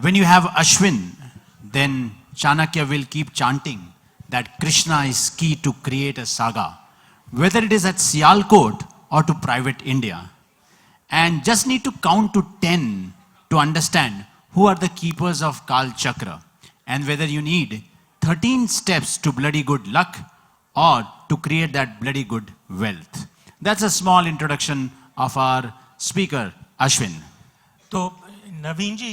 when you have Ashwin, then Chanakya will keep chanting that Krishna is key to create a saga, whether it is at Sialkot or to private India. And just need to count to 10 to understand who are the keepers of Kal Chakra, and whether you need 13 steps to bloody good luck or to create that bloody good wealth. That's a small introduction of our speaker, Ashwin. तो नवीन जी,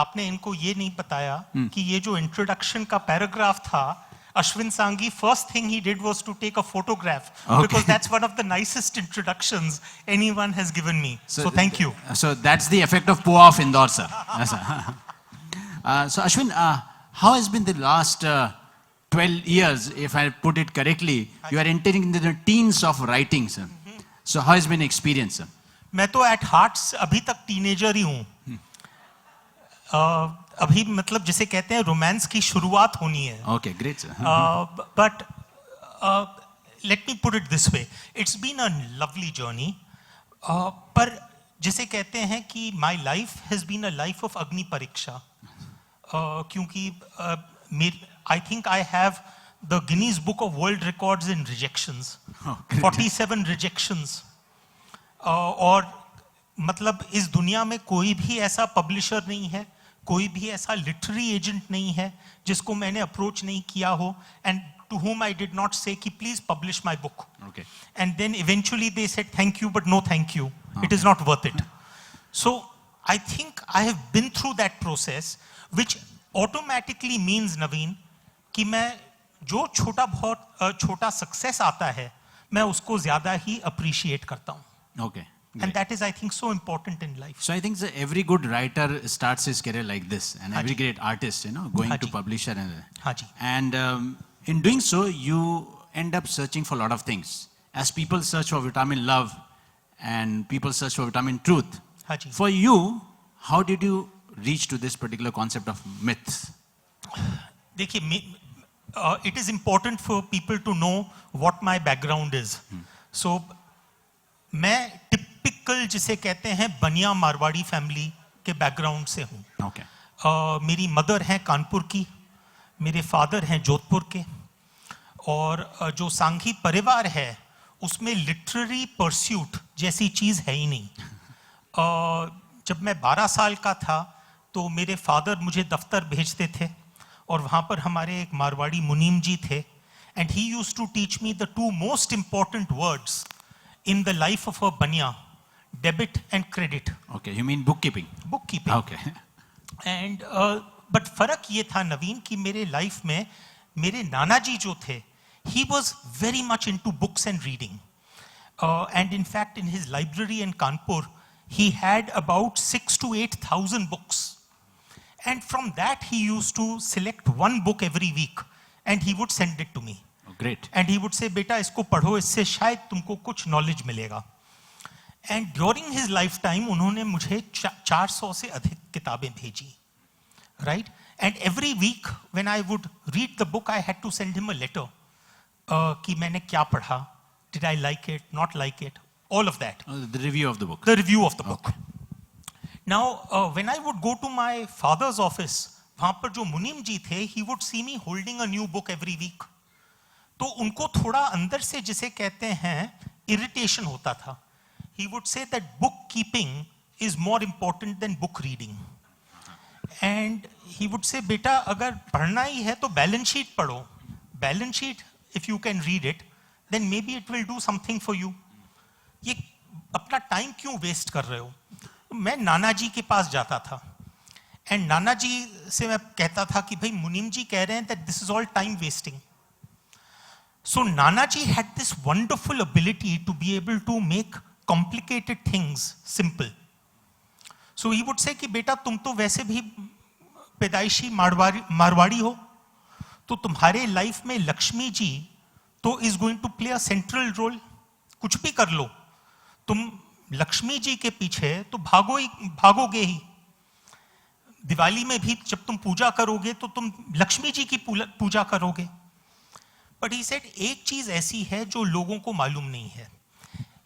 आपने इनको ये नहीं बताया कि ये जो introduction का पैराग्राफ था, Ashwin Sanghi, first thing he did was to take a photograph, because that's one of the nicest introductions anyone has given me. So thank you. So that's the effect of Poa of Indore, sir. So Ashwin, how has been the last 12 years, if I put it correctly, you are entering into the teens of writing, sir. So how has been the experience, sir? मैं तो at heart अभी तक teenager ही हूँ. अभी मतलब जिसे कहते हैं रोमांस की शुरुआत होनी है. Okay, great, sir. But let me put it this way. It's been a lovely journey. पर जिसे कहते हैं कि my life has been a life of अग्नि परीक्षा. क्योंकि I think I have the Guinness Book of World Records in rejections. 47 rejections. और मतलब इस दुनिया में कोई भी ऐसा पब्लिशर नहीं है, कोई भी ऐसा लिटरेरी एजेंट नहीं है जिसको मैंने अप्रोच नहीं किया हो, and to whom I did not say कि please publish my book. Okay. And then eventually they said thank you but no thank you. Okay. It is not worth it. So I think I have been through that process, which automatically means, Naveen, कि मैं जो छोटा success आता है मैं उसको ज्यादा ही appreciate करता हूँ. Okay. Great. And that is, I think, so important in life. So I think that every good writer starts his career like this, and every great artist, going to publisher. And in doing so, you end up searching for a lot of things. As people search for vitamin love, and people search for vitamin truth. For you, how did you reach to this particular concept of myths? देखिए, it is important for people to know what my background is. So मैं typical जिसे कहते हैं बनिया Marwari family के background से हूँ. Okay. मेरी मदर हैं कानपुर की, मेरे फादर हैं जोधपुर के, और जो सांघी परिवार है उसमें लिटरेरी परस्यूट जैसी चीज़ है ही नहीं. जब मैं 12 साल का था तो मेरे फादर मुझे दफ्तर भेजते थे, और वहाँ पर हमारे एक मारवाड़ी मुनीम जी थे, and he used to teach me the 2 most important words in the life of a banya: debit and credit. Okay, you mean bookkeeping? Bookkeeping. Okay. And but फर्क ये था नवीन कि मेरे लाइफ में मेरे नाना जी जो थे, he was very much into books and reading. And in fact, in his library in Kanpur, he had about 6,000 to 8,000 books. And from that, he used to select one book every week, and he would send it to me. Great. And he would say, बेटा इसको पढ़ो, इससे शायद तुमको कुछ knowledge मिलेगा. And during his lifetime, उन्होंने मुझे 400 से अधिक किताबें भेजी, right? And every week, when I would read the book, I had to send him a letter कि मैंने क्या पढ़ा, did I like it, not like it, all of that. The review of the book. The review of the book. Now, when I would go to my father's office, वहाँ पर जो मुनीम जी थे, he would see me holding a new book every week. तो उनको थोड़ा अंदर से जिसे कहते हैं irritation होता था. He would say that bookkeeping is more important than book reading. And he would say, बेटा अगर पढ़ना ही है तो बैलेंस शीट पढ़ो. Balance sheet, if you can read it, then maybe it will do something for you. ये अपना time क्यों waste कर रहे हो? मैं नाना जी के पास जाता था. And नाना जी से मैं कहता था कि भाई मुनीम जी कह रहे हैं that this is all time wasting. So Nanaji had this wonderful ability to be able to make complicated things simple. So he would say कि बेटा तुम तो वैसे भी पैदाइशी मारवाड़ी हो, तो तुम्हारे लाइफ में लक्ष्मी जी तो is going to play a central role. कुछ भी कर लो, तुम लक्ष्मी जी के पीछे तो भागोगे ही. दिवाली में भी जब तुम पूजा करोगे तो तुम लक्ष्मी जी की पूजा करोगे. But he said एक चीज ऐसी है जो लोगों को मालूम नहीं है.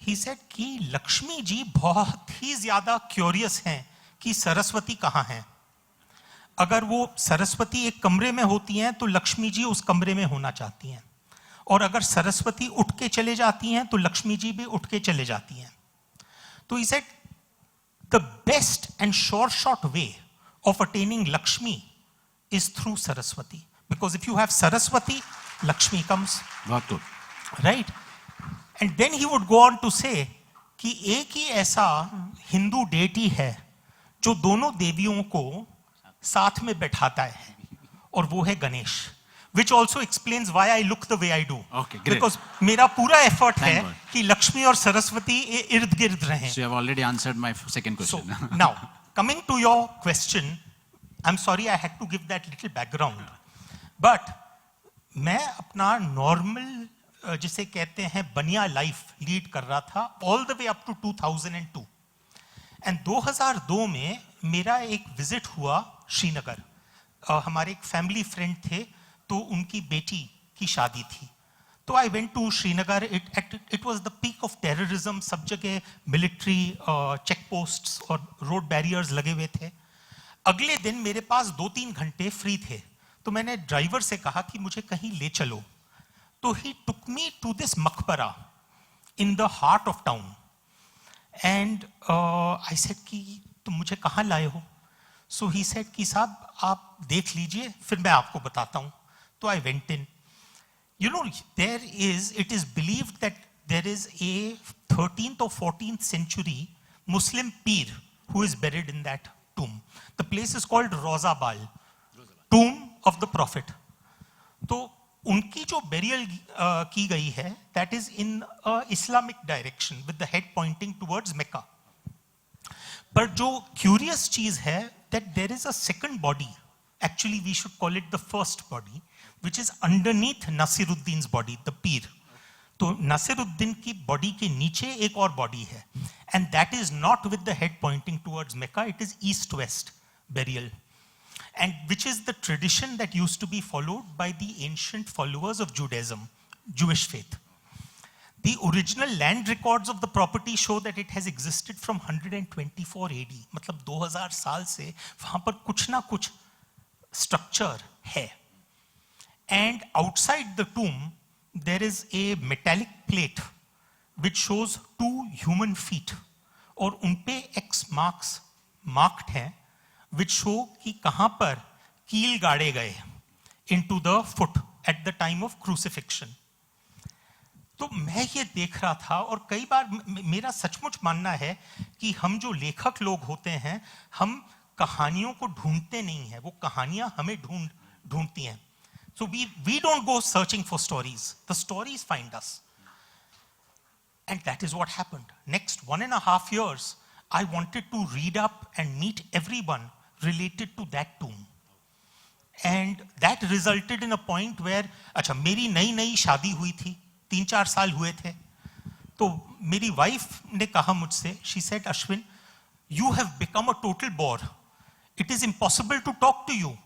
He said कि लक्ष्मी जी बहुत ही ज्यादा क्यूरियस हैं कि सरस्वती कहाँ हैं. अगर वो सरस्वती एक कमरे में होती हैं तो लक्ष्मी जी उस कमरे में होना चाहती हैं, और अगर सरस्वती उठ के चले जाती हैं तो लक्ष्मी जी भी उठ के चले जाती हैं। तो he said the best and short way of attaining Lakshmi is through Saraswati, because if you have Saraswati, Lakshmi comes, बहुत good. right? And then he would go on to say कि एक ही ऐसा हिंदू डेटी है जो दोनों देवियों को साथ में बैठाता है, और वो है Ganesh, which also explains why I look the way I do. Okay, great. Because मेरा पूरा effort Thank है God. कि लक्ष्मी और सरस्वती इर्द गिर्द रहें. So you have already answered my second So question. now, coming to your question, I'm sorry I had to give that little background. But मैं अपना normal जिसे कहते हैं बनिया लाइफ लीड कर रहा था all the way up to 2002. And 2002 में मेरा एक विजिट हुआ श्रीनगर. हमारे एक फैमिली फ्रेंड थे, तो उनकी बेटी की शादी थी. तो I went to Srinagar. It was the peak of terrorism. सब जगह मिलिट्री चेक पोस्ट्स और रोड बैरियर्स लगे हुए थे. अगले दिन मेरे पास 2-3 घंटे फ्री थे, तो मैंने ड्राइवर से कहा कि मुझे कहीं ले चलो. तो ही टुक मी टू दिस मकबरा in the heart of town. And I said कि तुम मुझे कहाँ लाए हो? सो ही सेड कि साहब आप देख लीजिए, फिर मैं आपको बताता हूँ. तो I went in. You know, it is believed that there is a 13th or 14th century Muslim Peer who is buried in that tomb. The place is called Rozabal, tomb of the Prophet. तो उनकी जो burial की गई है, that is in a Islamic direction with the head pointing towards Mecca. पर जो curious चीज है that there is a second body. Actually, we should call it the first body, which is underneath Nasiruddin's body, the Peer. तो Nasiruddin की body के नीचे एक और body है, and that is not with the head pointing towards Mecca. It is east-west burial, and which is the tradition that used to be followed by the ancient followers of Judaism, Jewish faith. The original land records of the property show that it has existed from 124 AD. मतलब 2000 साल से वहाँ पर कुछ ना कुछ structure है. And outside the tomb, there is a metallic plate which shows 2 human feet. और उनपे X marks marked हैं, which show कि कहाँ पर कील गाड़े गए into the foot at the time of crucifixion. तो मैं ये देख रहा था, और कई बार मेरा सचमुच मानना है कि हम जो लेखक लोग होते हैं, हम कहानियों को ढूंढते नहीं हैं, वो कहानियां हमें ढूंढती हैं. So we don't go searching for stories. The stories find us. And that is what happened. Next 1.5 years, I wanted to read up and meet everyone related to that tomb. And that resulted in a point where, अच्छा मेरी नई शादी हुई थी, 3-4 साल हुए थे. तो मेरी वाइफ ने कहा मुझसे, she said, Ashwin, you have become a total bore. It is impossible to talk to you.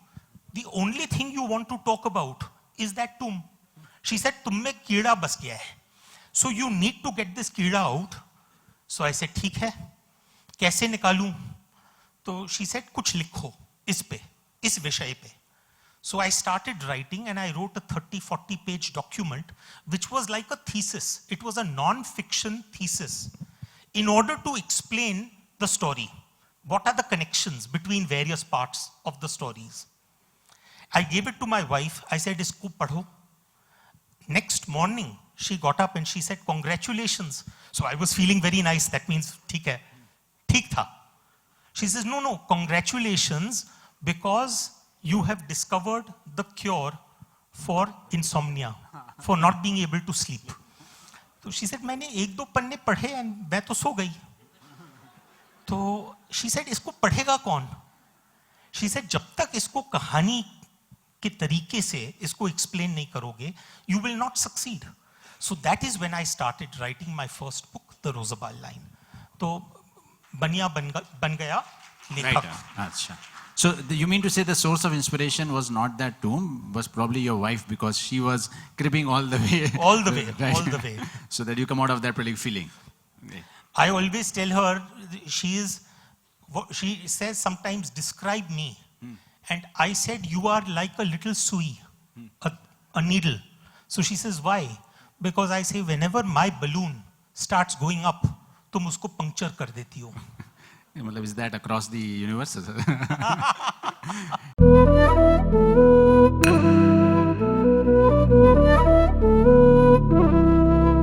The only thing you want to talk about is that tomb. She said, तुम में कीड़ा बस गया है. So you need to get this कीड़ा out. So I said, ठीक है, कैसे निकालूं? तो she said, कुछ लिखो इस पे, इस विषय पे. So I started writing, and I wrote a 30-40 page document which was like a thesis. It was a non-fiction thesis in order to explain the story. What are the connections between various parts of the stories? I gave it to my wife. I said, इसको पढ़ो. Next morning, she got up and she said, congratulations. So I was feeling very nice. That means, ठीक है, ठीक था. She says, no, congratulations, because you have discovered the cure for insomnia, for not being able to sleep. So she said, मैंने 1-2 पन्ने पढ़े and मैं तो सो गई. तो she said, इसको पढ़ेगा कौन? She said, जब तक इसको कहानी के तरीके से इसको explain नहीं करोगे, you will not succeed. So that is when I started writing my first book, The Rozabal Line. तो बनिया बन गया लेखक. अच्छा. So you mean to say the source of inspiration was not that tomb, was probably your wife, because she was creeping all the way. All the way, right? all the way. So that you come out of that particular feeling. Okay. I always tell her, she says sometimes, describe me. And I said, you are like a little sui, a needle. So she says, why? Because I say, whenever my balloon starts going up, तुम उसको puncture कर देती हो. मतलब is that across the universe?